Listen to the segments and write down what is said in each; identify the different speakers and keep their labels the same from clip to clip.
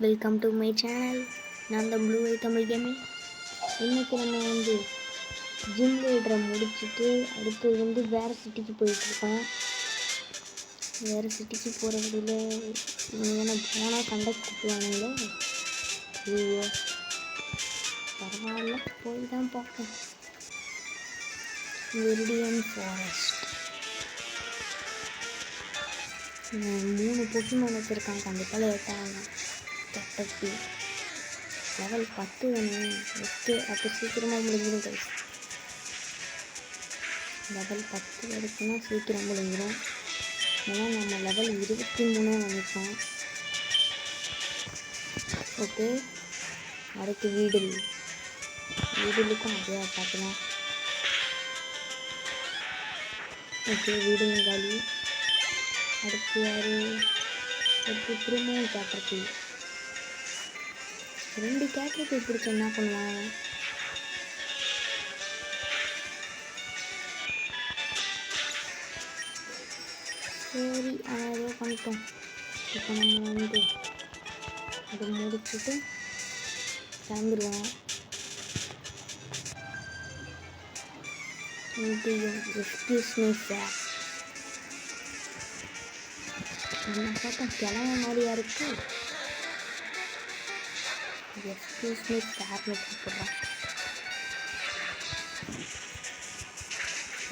Speaker 1: Welcome to my channel. நான் தான் blue ஐ Tamil gaming. இன்றைக்கி நம்ம ஜிம் லீடரை முடிச்சுட்டு அடுத்து வேறு சிட்டிக்கு போயிட்டுருக்கோம். வேறு சிட்டிக்கு போகிற வழியில் இவங்க போனால் சண்டை கூப்பிடுவானுங்களே. ஐயோ பரவாயில்ல, போய் தான் பார்ப்போம். வெரிடியன் ஃபாரஸ்ட் 3 பொக்கிமான் வச்சுருக்காங்க. கண்டிப்பாக லேட்டாக தட்டப்பி லெவல் 10 வேணும். ஓகே, அப்போ சீக்கிரமாக முடிஞ்சிடும் கைஸ். லெவல் 10 வரைக்கும்னா சீக்கிரம் முடிஞ்சிடும். ஏன்னா நம்ம லெவல் 23 நினைப்போம். ஓகே, அடுத்து வீடுக்கும் அதே பார்க்கலாம். ஓகே, வீடுங்க காலி. அடுத்து யார்? அடுத்து திரும்பவும் கேட்டர்பி. 2 கேட்டர்பி பிடிச்சி என்ன பண்ணுவாங்க? சரி, ஏதோ பண்ணிட்டோம். இப்போ நம்ம அதை முடிச்சுட்டு கிளம்பிடுவோம். Excuse me sir. என்ன பார்த்தா கிளம்ப மாதிரியா இருக்கு. எக்ஸ்கியூஸ் மீ சார்னு கூப்பிட்றேன்.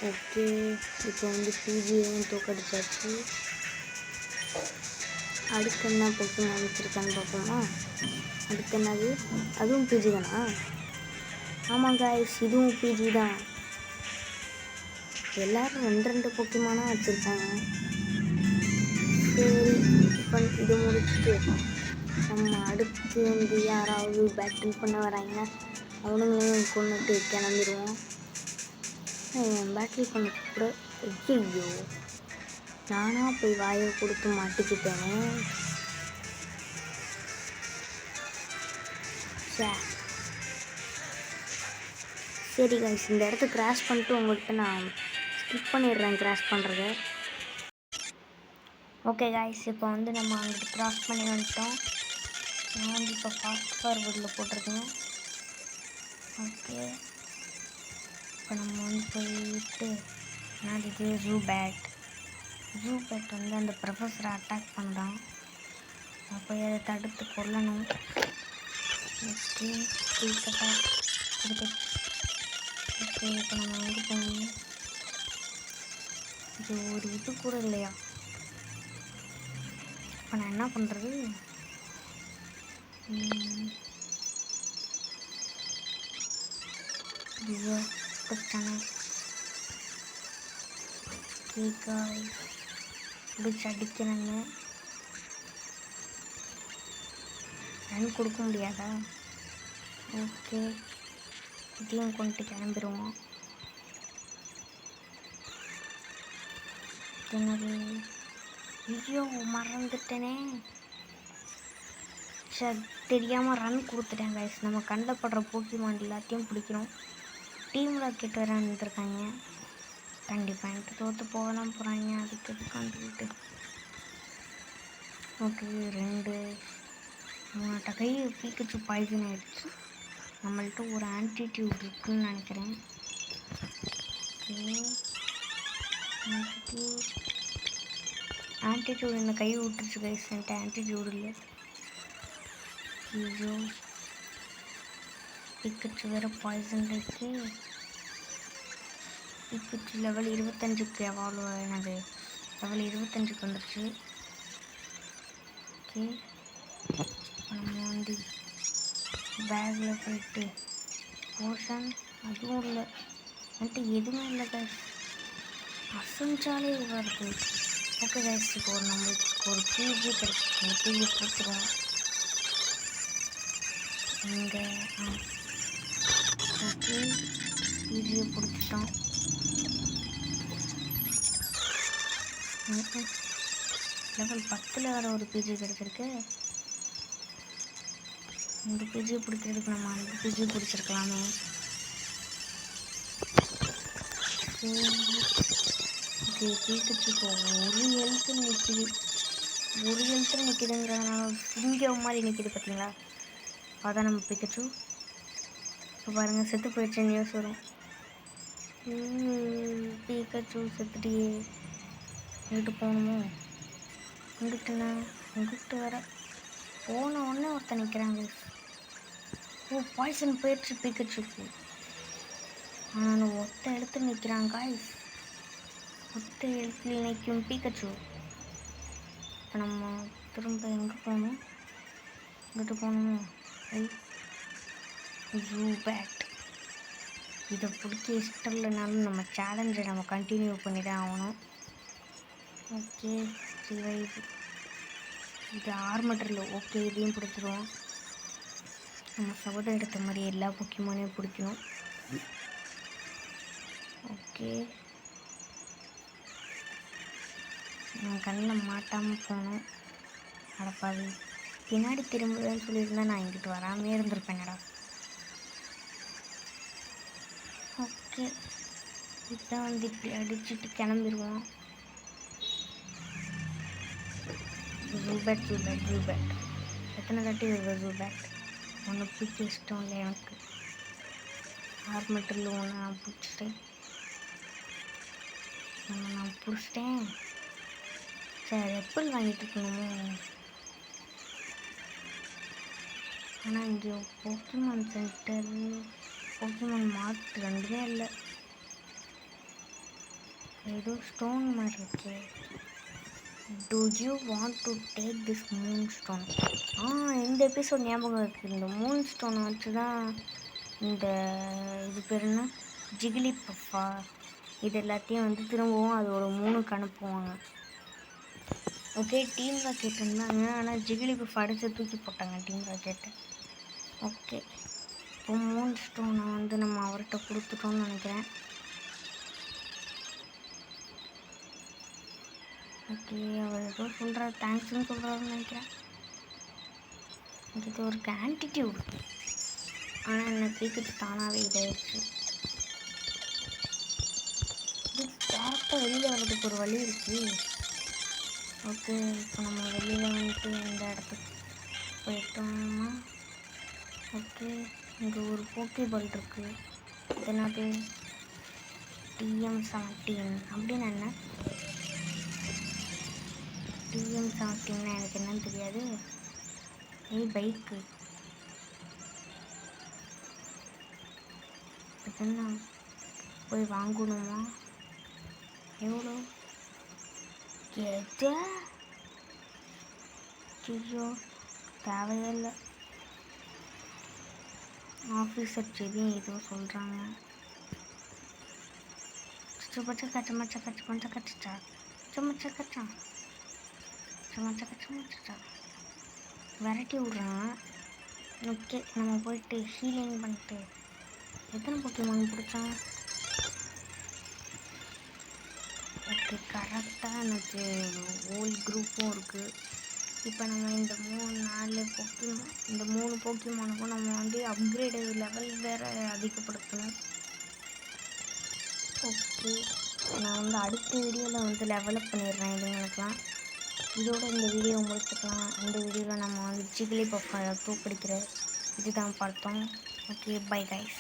Speaker 1: ஓகே, இப்போ பிஜியும் தோக்கடிச்சாச்சு. அடுத்து என்ன பொக்கிமான் வச்சுருக்கான்னு பார்ப்போமா? அடுத்து என்னது? அதுவும் பிஜி தானா? ஆமாம் காய்ஸ், இதுவும் பிஜி தான். எல்லோரும் 2 பொக்கிமானாக வச்சுருக்காங்க. சரி, இப்போ இது முடிச்சுட்டு நம்ம அடுத்து யாராவது பேட்டில் பண்ண வராங்கன்னா அவனுங்களையும் கொண்டுட்டு கிளம்பிடுவோம். பேட்டில் பண்ண கூட ஐயோ, நானாக போய் வாயை கொடுத்து மாட்டிக்கிட்டேனே. சரி கைஸ், இந்த இடத்த கிராஸ் பண்ணிட்டு உங்கள்கிட்ட நான் ஸ்கிப் பண்ணிடுறேன் கிராஸ் பண்ணுறத. ஓகே கைஸ், இப்போ நம்ம அங்கிட்டு கிராஸ் பண்ணி வந்துட்டோம். நான் இப்போ ஃபாஸ்ட் ஃபார்வர்டில் போட்டிருக்கேன். ஓகே, இப்போ நம்ம போயிட்டு இது ஜூ பேட் அந்த ப்ரொஃபஸரை அட்டாக் பண்ணுறான். அப்போ அதை தடுத்து கொல்லணும். ஓகே, ஓகே, இப்போ நம்ம போகணும். இது ஒரு இது கூட இல்லையா? இப்போ நான் என்ன பண்ணுறது? ஐயோ கொடுத்தானே. பிடிச்சி அடிக்கிறாங்க. ரன் கொடுக்க முடியாதா? ஓகே, இதையும் கொண்டு கிளம்பிடுவோம். என்னது? ஐயோ மறந்துட்டேனே. சரி, தெரியாமல் ரன் கொடுத்துட்டேன் கைஸ். நம்ம கண்ணில் படுற போக்கிமான் எல்லாத்தையும் பிடிக்கிறோம். டீம் ராக்கெட் வேறு வந்துருக்காங்க. கண்டிப்பாக எனக்கு தோற்று போக தான் போகிறாங்க. அதுக்கு சொல்லிட்டு ஓகே, 2 3 கை பீக்கச்சு பாய்சன் ஆகிடுச்சு. நம்மள்கிட்ட ஒரு ஆன்டிடியூட் இருக்குன்னு நினைக்கிறேன். ஆன்டிடியூட் இந்த கை விட்டுருச்சு கைஸ். என்கிட்ட ஆன்டிடியூட் இல்லை. ஐயோ, பிக்கச்சு வேறு பாய்சன் இருக்கு. பிக்கச்சு லெவல் 25க்கு எவ்வளோ என்னது? லெவல் 25க்கு வந்துருச்சு. ஓகே, நம்ம பேக்கில் போயிட்டு போர்ஷன் அதுவும் இல்லை. என்கிட்ட எதுவுமே இல்லை கைஸ். அசைஞ்சாலே வருது. ஓகே கைஸ், இப்போ நம்மளுக்கு ஒரு பிஜி கிடைச்சிருக்கு. பிஜி கொடுத்துருவோம். இங்கே ஓகே, பிஜியை பிடிச்சிட்டோம். லெவல் 10 வேறு ஒரு பிஜி கிடச்சிருக்கு. இந்த பிஜியை பிடிக்கிறதுக்கு நம்ம அந்த பிஜியை பிடிச்சிருக்கலாமே. ஓகே, பீக்கச்சுக்கு ஒரு ஹெல்த்து நிற்கிது. ஒரு எழுத்துல நிற்கிதுங்கிறதுனால சிங்கம் மாதிரி நிற்கிது பார்த்தீங்களா? அதான் நம்ம பிக்கச்சு. இப்போ பாருங்கள் செத்து போயிடுச்சு நியூஸ் வரும். பிக்கச்சு செத்துட்டியே. இங்கிட்டு போகணுமோ? இங்கிட்டுண்ணா இங்கிட்டு வர போன உடனே ஒருத்தன் நிற்கிறாங்க. ஓ பாய்சன் போயிடுச்சு பிக்கச்சுக்கு. ஆனால் ஒத்த எழுத்து நிற்கிறான் காய்ஸ். ஒத்த எழுத்தில் நிற்கும் பிக்கச்சு. இப்போ நம்ம திரும்ப எங்கே போகணும்? இங்கிட்டு போகணுமோ? ஜூபேட். இதை பிடிக்க இஷ்டம் இல்லைனாலும் நம்ம சேலஞ்சை நம்ம கண்டினியூ பண்ணி தான் ஆகணும். Okay revive. இது ஆர்மட்டரில் ஓகே இதையும் பிடிச்சிருவோம். நம்ம சபதம் எடுத்த மாதிரி எல்லா பொக்கிமானையும் பிடிக்கணும். ஓகே நம்ம கண்ணில் மாட்டாமல் போகணும். அடப்பாது பின்னாடி திரும்புவேன்னு சொல்லியிருந்தா நான் இங்கிட்டு வராமே இருந்திருப்பேனடா. ஓகே இப்போ வந்து இப்படி அடிச்சுட்டு கிளம்பிடுவோம். ஜூபேட் ஜூபேட் ஜூபேட் எத்தனை தாட்டி வருது ஜூபேட்? ஒன்று பிடிக்க இஷ்டம் இல்லை எனக்கு. ஆர்மெட்டரில் ஒன்று நான் பிடிச்சிட்டேன். சரி எப்பல் வாங்கிட்டு இருக்கணுமோ? ஆனால் இங்கே போக்கிமான் சென்டர் போக்கிமான் மார்ட் ரெண்டுமே இல்லை. ஏதோ ஸ்டோன் மாதிரி இருக்கு. Do you want to take this moonstone? இந்த எபிசோட் ஞாபகம் இருக்குது. இந்த மூன்ஸ்டோனை வச்சு தான் இந்த இது பேர் என்ன ஜிகிலி பஃபா இது எல்லாத்தையும் வந்து திரும்பவும் அதோட 3க்கு அனுப்புவாங்க. ஓகே டீம் ராக்கெட் இருந்தாங்க, ஆனால் ஜிகிலி பஃபா அடித்து தூக்கி போட்டாங்க டீம் ராக்கெட்டை. ஓகே இப்போ மூன்ஸ்டோனை வந்து நம்ம அவர்கிட்ட கொடுத்துட்டோம்னு நினைக்கிறேன். ஓகே அவர் ஏதோ சொல்கிறார், தேங்க்ஸ்ன்னு சொல்கிறாருன்னு நினைக்கிறேன். இது ஒரு ஆன்டிடியூட். ஆனால் என்னை பீக்கிட்டு தானாகவே இதாகிடுச்சு. இது டேரக்டாக வெளியில் வர்றதுக்கு ஒரு வழி இருக்குது. ஓகே இப்போ நம்ம வெளியில் வந்துட்டு இந்த இடத்துக்கு போயிட்டோம்னா ஓகே இங்கே ஒரு போக்கேபால் இருக்குது. இது என்னது TM17 அப்படின்னு என்ன? TM17 எனக்கு என்னன்னு தெரியாது. பைக்கு என்ன போய் வாங்கணுமா? எவ்வளோ கேட்ட? ஐயோ தேவையே இல்லை. ஆஃபீஸர் செடி ஏதோ சொல்கிறாங்க. விரட்டி விட்றான். ஓகே நம்ம போயிட்டு ஹீலிங் பண்ணிட்டு எத்தனை போக்கிமான் பிடிச்சான்? ஓகே கரெக்டாக எனக்கு ஹோல் குரூப்பும் இருக்குது. இப்போ நம்ம இந்த 3-4 போக்கிமான் இந்த 3 போக்கிமானுக்கும் நம்ம வந்து அப்கிரேடு லெவல் வேறு அதிகப்படுத்தணும். ஓகே நான் வந்து அடுத்த வீடியோவில் வந்து லெவலப் பண்ணிடுறேன் இதுங்களுக்கெலாம். இதோட இந்த வீடியோ முடிச்சுக்கலாம். இந்த வீடியோவில் நம்ம வந்து ஜிகிலி பஃபா தூக்கடிக்கிற இதுதான் பார்த்தோம். Okay bye guys.